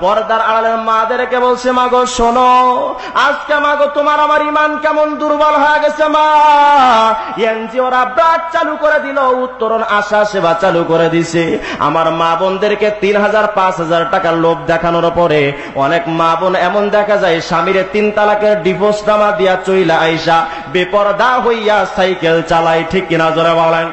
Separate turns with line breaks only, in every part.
পর্দার আড়ালের মাদেরকে বলছে, মা গো শোনো, আজকে মা গো তোমার আমার ইমান কেমন দুর্বল হয়ে গেছে মা। এনজিওরা ব্রাক চালু করে দিল, উত্তরণ আশা সেবা চালু করে দিছে। আমার মা বোনদেরকে 3,000 5,000 টাকার লোভ দেখানোর পরে অনেক মা বোন এমন দেখা যায় স্বামীরে 3 তালাকের ডিভোর্স নামা দিয়া চইলা আইসা বেপরদা হইয়া সাইকেল চালায়। ঠিক কিনা জোরে বলেন?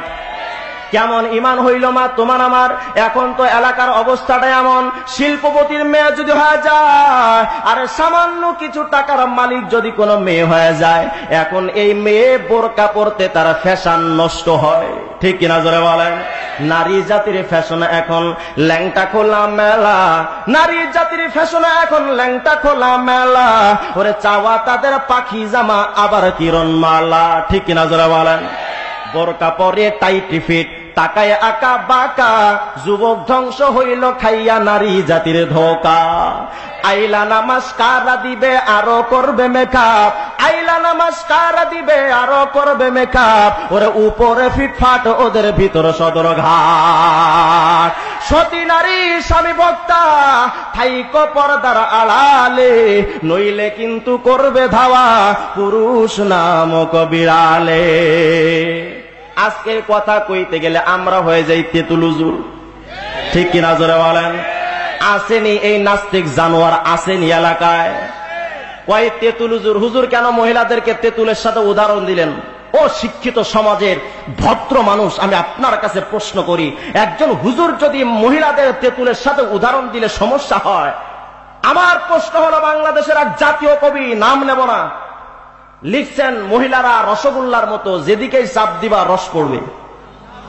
কেমন ইমান হইল মা তোমার আমার? এখন তো এলাকার অবস্থাটা এমন, শিল্পপতির মেয়ে যদি হয়ে যায়, আরে সামান্য কিছু টাকার মালিক যদি কোনো মেয়ে হয়ে যায়, এখন এই মেয়ে বোরকা পরতে তার ফ্যাশন নষ্ট হয়। ঠিক কিনা জোরে বলেন? নারী জাতির ফ্যাশন এখন ল্যাংটা খোলা মেলা, নারী জাতির ফ্যাশন এখন ল্যাংটা খোলা মেলা। ওরে চাওয়া তাদের পাখি জামা আবার কিরণ মালা। ঠিক কিনা জোরে বলেন? বোরকা পরে টাইট ফিট, তাকায় আকা বাঁকা, যুবক ধ্বংস হইল খাইয়া নারী জাতির ধোকা। আইলা নামাজ কারা দিবে আরো করবে মেকআপ, আইলা নামাজ কারা দিবে আরো করবে মেকআপ। ওরে উপরে ফিটফাট, ওদের ভিতর সদর ঘাট। সতী নারী স্বামী বক্তা, থাইকো পর্দার আড়ালে, নইলে কিন্তু করবে ধাওয়া পুরুষ নামক বিড়ালে। আজকে কথা কইতে গেলে আমরা হয়ে যাই তেতুল হুজুর। ঠিক কিনা জোরে বলেন? আসেনি এই নাস্তিক জানোয়ার, আসেনি এলাকায়? ওই তেতুল হুজুর, হুজুর কেন মহিলাদেরকে তেতুলের সাথে উদাহরণ দিলেন? ও শিক্ষিত সমাজের ভদ্র মানুষ, আমি আপনার কাছে প্রশ্ন করি, একজন হুজুর যদি মহিলাদের তেতুলের সাথে উদাহরণ দিলে সমস্যা হয়, আমার প্রশ্ন হলো, বাংলাদেশের এক জাতীয় কবি, নাম নেব না, লিখছেন মহিলারা রসগোল্লার মতো, যেদিকেই চাপ দিবা রস পড়বে।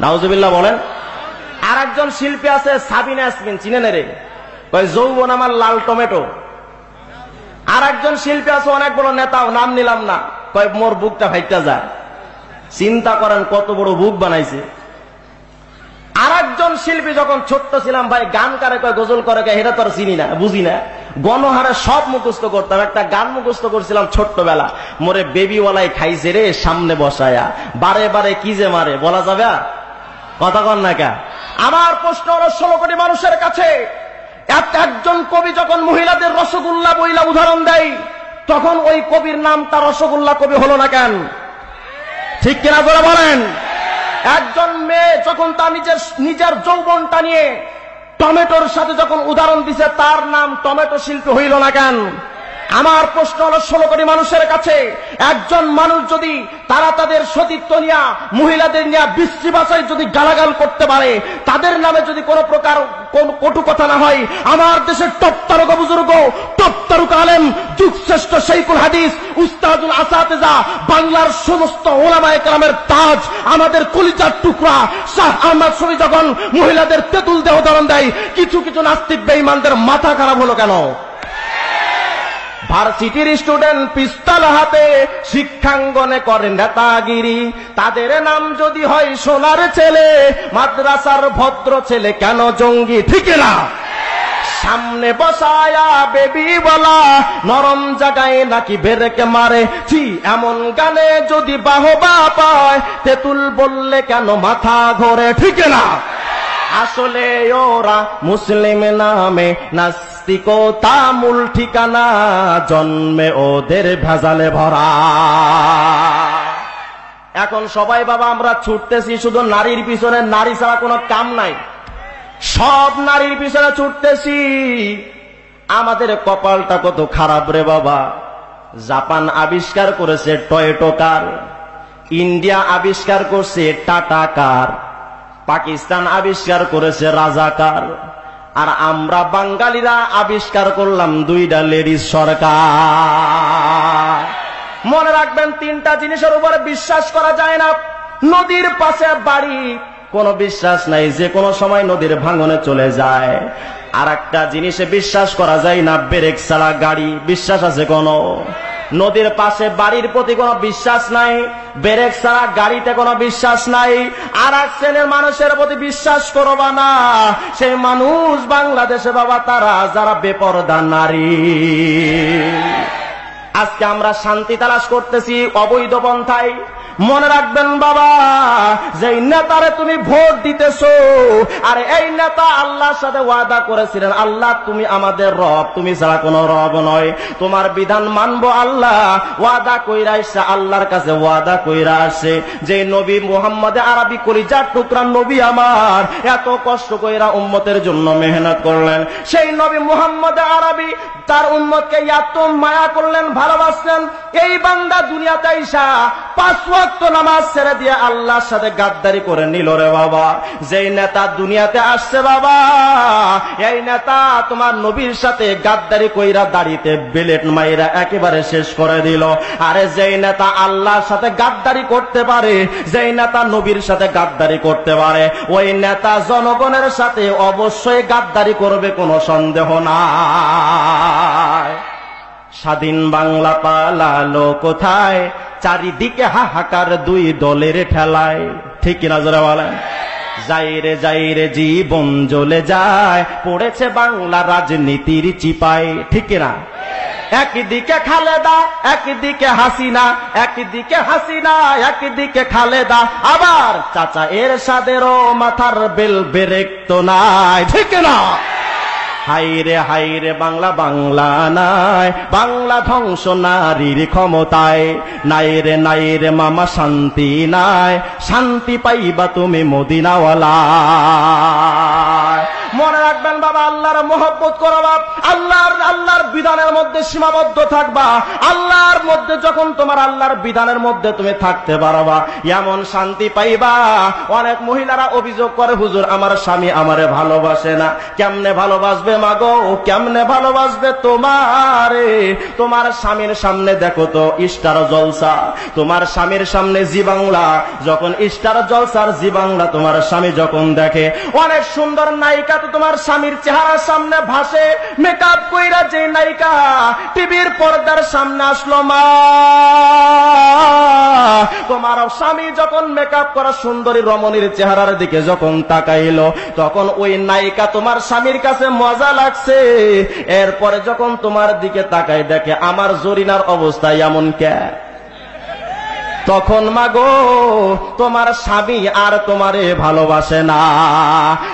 নাউজুবিল্লাহ বলেন। আর একজন শিল্পী আছে সাবিনা ইয়াসমিন, চিনেন রে? কয় যৌবন আমার লাল টমেটো। আর একজন শিল্পী আছে অনেক বড় নেতাও, নাম নিলাম না, কয় মোর বুকটা ফাইটা যায়। চিন্তা করেন কত বড় বুক বানাইছে। আর একজন শিল্পী যখন ছোট্ট ছিলাম ভাই, গান কারে কয় গজল করে কয়, এটা তো আর চিনি না, বুঝি না, গণহারে সব মুখস্থ করতাম। একটা গান মুখস্থ করছিলাম ছোট্টবেলা, মোরে বেবিওয়ালাই খাইছে রে সামনে বসায়া, বারে বারে কি যে মারে, বলা যাবে? কথা কন না কে? আমার প্রশ্ন হলো 16 কোটি মানুষের কাছে, একজন কবি যখন মহিলাদের রসগোল্লা বইলা উদাহরণ দেয়, তখন ওই কবির নাম তার রসগোল্লা কবি হলো না কেন? ঠিক কিনা করে বলেন? একজন মেয়ে যখন তার নিজের যৌবনটা নিয়ে টমেটোর সাথে যখন উদাহরণ দিছে, তার নাম টমেটো শিল্পী হইল না কেন? আমার প্রশ্ন হলো 16 কোটি মানুষের কাছে, একজন মানুষ যদি তারা তাদের সতীত্ব নিয়ে, মহিলাদের নিয়ে বিশ্রী ভাষায় যদি গালাগাল করতে পারে, তাদের নামে যদি কোনো প্রকার কটু কথা না হয়, আমার দেশের টপ তারকা বুজুর্গ, টপ তারকা আলেম, যুগশ্রেষ্ঠ শাইখুল হাদিস, উস্তাদুল আসাতেজা, বাংলার সমস্ত ওলামায়ে কেরামের তাজ, আমাদের কলিজার টুকরা শাহ আহমদ শরীফ যখন মহিলাদের তেতুল দেহ উদাহরণ দেয়, কিছু কিছু নাস্তিক বেঈমানদের মাথা খারাপ হলো কেন? ভার্সিটির স্টুডেন্ট পিস্তল হাতে শিক্ষাঙ্গনে করেন নেতাগিরি, তাদের নাম যদি হয় সোনার ছেলে, মাদ্রাসার ভদ্র ছেলে কেন জঙ্গি? ঠিক না? সামনে বসায়া বেবি বলা, নরম জায়গায় নাকি বেরেকে মারে, ছি এমন গানে যদি বাহবা পায়, তেতুল বললে কেন মাথা ঘোরে? ঠিক না? আসলে ওরা মুসলিম নামে নাস্তিকতা মূল ঠিকানা, জন্মে ওদের ভেজালে ভরা। এখন সবাই বাবা আমরা ছুটতেছি শুধু নারীর পিছনে, নারী ছাড়া কোনো কাম নাই, সব নারীর পিছনে ছুটতেছি। আমাদের কপালটা কত খারাপ রে বাবা। জাপান আবিষ্কার করেছে টয়োটা কার, ইন্ডিয়া আবিষ্কার করছে টাটা কার, পাকিস্তান আবিষ্কার করেছে রাজাকার, আর আমরা বাঙালিরা আবিষ্কার করলাম 2টা লেডিস সরকার। মনে রাখবেন 3টা জিনিসের উপরে বিশ্বাস করা যায় না। নদীর পাশে বাড়ি, কোনো বিশ্বাস নাই, যে কোনো সময় নদীর ভাঙনে চলে যায়। আর একটা জিনিসে বিশ্বাস করা যায় না, ব্রেক ছাড়া গাড়ি। বিশ্বাস আছে কোনো? নদীর পাশে বাড়ির প্রতি কোনো বিশ্বাস নাই, ব্রেক ছাড়া গাড়িতে কোনো বিশ্বাস নাই। আর এক শ্রেণীর মানুষের প্রতি বিশ্বাস করবা না, সেই মানুষ বাংলাদেশে বাবা তারা যারা বেপরদা নারী। আজকে আমরা শান্তি তালাশ করতেছি অবৈধ পন্থায়। মনে রাখবেন বাবা, যে নেতারে তুমি ভোট দিতেছো, আর এই নেতা আল্লাহর সাথে ওয়াদা করেছিলেন, আল্লাহ তুমি আমাদের রব, তুমি ছাড়া কোনো রব নয়, তোমার বিধান মানবো আল্লাহ। ওয়াদা কইরা আসছে, আল্লাহর কাছে ওয়াদা কইরা আসছে যে নবী মুহাম্মদ আরবি কলিজার টুকরা নবী আমার, এত কষ্ট কইরা উম্মতের জন্য মেহনত করলেন। সেই নবী মুহাম্মদ আরবি তার উম্মতকে এত মায়া করলেন, ভালোবাসলেন। এই বান্দা দুনিয়াতে আইসা 5 ওয়াক্ত নামাজ ছেড়ে দিয়ে আল্লাহর সাথে গাদ্দারি করে নিল রে বাবা। যেই নেতা দুনিয়াতে আসছে বাবা, এই নেতা তোমার নবীর সাথে গাদ্দারি কইরা দাড়িতে বেলেট মাইরা একেবারে শেষ করে দিল। আরে যেই নেতা আল্লাহর সাথে গাদ্দারি করতে পারে, যেই নেতা নবীর সাথে গাদ্দারি করতে পারে, ওই নেতা জনগণের সাথে অবশ্যই গাদ্দারি করবে, কোনো সন্দেহ নাই। স্বাধীন বাংলা পালালো কোথায়, চারিদিকে হাহাকার দুই দলের ঠেলায়। ঠিক কিনা জোরে বলেন? যাইরে যাইরে জীবন জ্বলে যায়, পড়েছে বাংলা রাজনীতির চিপায়। ঠিক কিনা? একদিকে খালেদা, একদিকে হাসিনা, একদিকে হাসিনা, একদিকে খালেদা, আবার চাচা এরশাদেরও মাথার বেল বেরেক তো নাই। ঠিক না? হাইরে হাইরে বাংলা বাংলা নাই, বাংলা ধ্বংস নারীর ক্ষমতায়, নাইরে নাইরে মামা শান্তি নাই, শান্তি পাইবা তুমি মদিনাওয়ালা। মনে রাখবেন বাবা, আল্লাহর মহব্বত করবা, আল্লাহর বিধানের মধ্যে সীমাবদ্ধ থাকবা। আল্লাহর মধ্যে যখন তোমার আল্লাহর বিধানের মধ্যে তুমি থাকতে পারবা, এমন শান্তি পাইবা। অনেক মহিলারা অভিযোগ করে, হুজুর আমার স্বামী আমারে ভালোবাসে না। কেমনে ভালোবাসবে মাগো, কেমনে ভালোবাসবে তোমারে? তোমার স্বামীর সামনে দেখো তো স্টার জলসা, তোমার স্বামীর সামনে জি বাংলা, যখন স্টার জলসার জি বাংলা তোমার স্বামী যখন দেখে, অনেক সুন্দর নায়িকা তো তোমার স্বামীর চেহারার সামনে ভাসে, মেকআপ কইরা যে নায়িকা টিভির পর্দার সামনে আসলো, মা তোমার স্বামী যখন মেকআপ করা সুন্দরী রমণীর চেহারার দিকে যখন তাকাইলো, তখন ওই নায়িকা তোমার স্বামীর কাছে মজা লাগছে। এরপরে যখন তোমার দিকে তাকাই দেখে আমার জরিনার অবস্থা এমন কে, তখন মাগো তোমার স্বামী আর তোমারে ভালোবাসে না।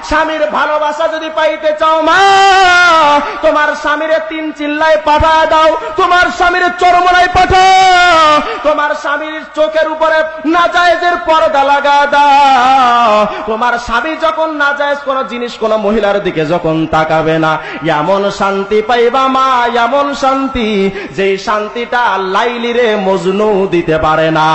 স্বামীর ভালোবাসা যদি পাইতে চাও মা, তোমার স্বামীরে 3 চিল্লায় পাঠা দাও, তোমার স্বামীর চরমনায় পাঠাও, তোমার স্বামীর চোখের উপরে নাজায়েজের পর্দা লাগা দাও। তোমার স্বামী যখন নাজায়েজ কোন জিনিস কোন মহিলার দিকে যখন তাকাবে না, এমন শান্তি পাইবা মা, এমন শান্তি যেই শান্তিটা লাইলি রে মজনু দিতে পারে না।